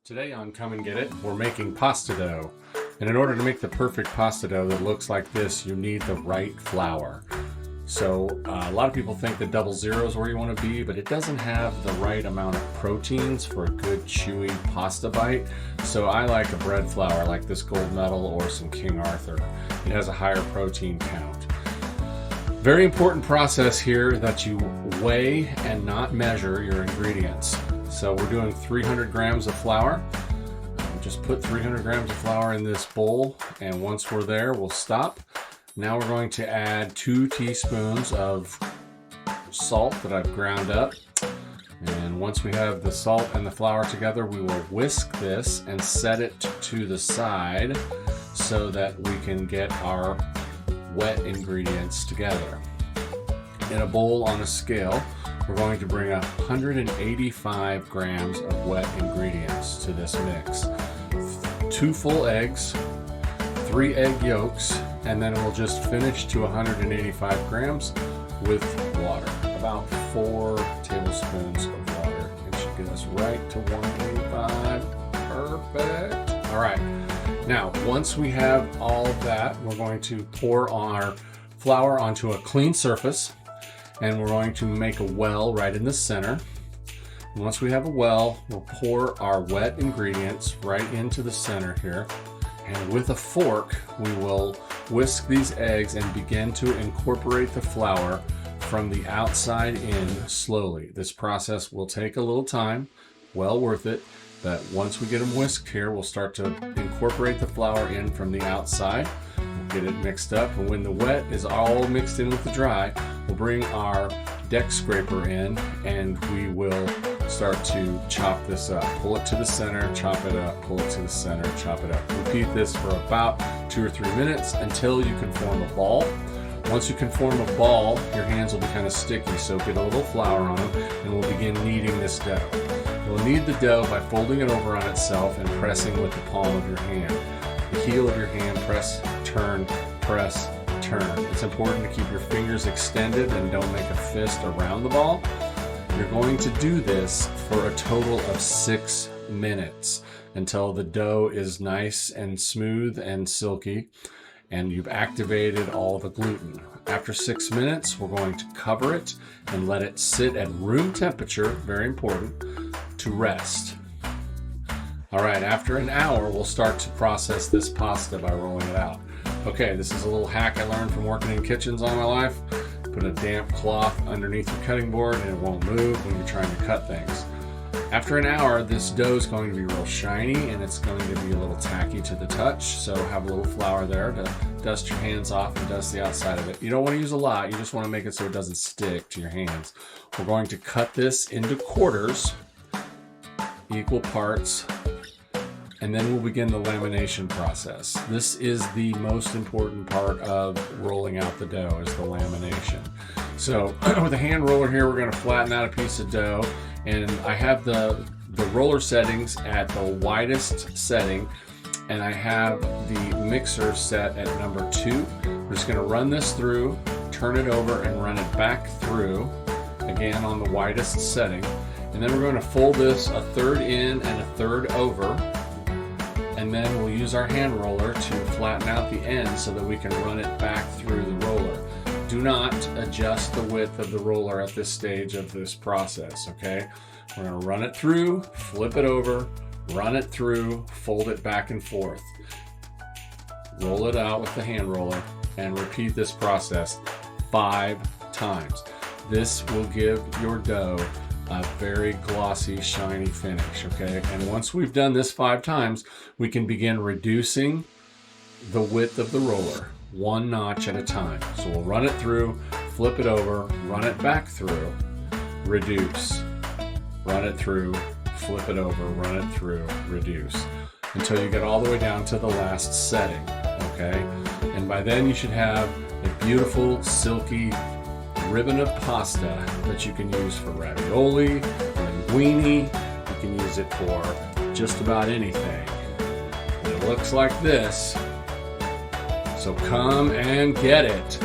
Today on Come and Get It, we're making pasta dough. And in order to make the perfect pasta dough that looks like this, you need the right flour. So a lot of people think that 00 is where you want to be, but it doesn't have the right amount of proteins for a good chewy pasta bite. So I like a bread flour like this Gold Medal or some King Arthur. It has a higher protein count. Very important process here that you weigh and not measure your ingredients. So we're doing 300 grams of flour. Just put 300 grams of flour in this bowl, and once we're there, we'll stop. Now we're going to add 2 teaspoons of salt that I've ground up. And once we have the salt and the flour together, we will whisk this and set it to the side so that we can get our wet ingredients together. In a bowl on a scale, we're going to bring 185 grams of wet ingredients to this mix. 2 full eggs, 3 egg yolks, and then we'll just finish to 185 grams with water. About 4 tablespoons of water. It should get us right to 185. Perfect. All right. Now, once we have all of that, we're going to pour our flour onto a clean surface. And we're going to make a well right in the center. And once we have a well, we'll pour our wet ingredients right into the center here. And with a fork, we will whisk these eggs and begin to incorporate the flour from the outside in slowly. This process will take a little time, well worth it. But once we get them whisked here, we'll start to incorporate the flour in from the outside. We'll get it mixed up, and when the wet is all mixed in with the dry, we'll bring our deck scraper in and we will start to chop this up. Pull it to the center, chop it up, pull it to the center, chop it up. Repeat this for about 2 or 3 minutes until you can form a ball. Once you can form a ball, your hands will be kind of sticky, so get a little flour on them and we'll begin kneading this dough. You'll knead the dough by folding it over on itself and pressing with the palm of your hand. The heel of your hand, press, turn, press, turn. It's important to keep your fingers extended and don't make a fist around the ball. You're going to do this for a total of 6 minutes until the dough is nice and smooth and silky and you've activated all the gluten. After 6 minutes, we're going to cover it and let it sit at room temperature, very important, to rest. All right, after an hour, we'll start to process this pasta by rolling it out. Okay, this is a little hack I learned from working in kitchens all my life. Put a damp cloth underneath your cutting board and it won't move when you're trying to cut things. After an hour, this dough is going to be real shiny and it's going to be a little tacky to the touch, so have a little flour there to dust your hands off and dust the outside of it. You don't want to use a lot, you just want to make it so it doesn't stick to your hands. We're going to cut this into quarters, equal parts, and then we'll begin the lamination process. This is the most important part of rolling out the dough, is the lamination. So with a hand roller here, we're going to flatten out a piece of dough, and I have the roller settings at the widest setting, and I have the mixer set at number 2. We're just going to run this through, turn it over, and run it back through, again on the widest setting. And then we're going to fold this a third in and a third over. And then we'll use our hand roller to flatten out the end so that we can run it back through the roller. Do not adjust the width of the roller at this stage of this process, okay? We're going to run it through, flip it over, run it through, fold it back and forth. Roll it out with the hand roller and repeat this process 5 times. This will give your dough a very glossy, shiny finish, okay? And once we've done this 5 times, we can begin reducing the width of the roller 1 notch at a time. So we'll run it through, flip it over, run it back through, reduce, run it through, flip it over, run it through, reduce, until you get all the way down to the last setting, okay? And by then you should have a beautiful, silky ribbon of pasta that you can use for ravioli, linguine. You can use it for just about anything. And it looks like this. So come and get it.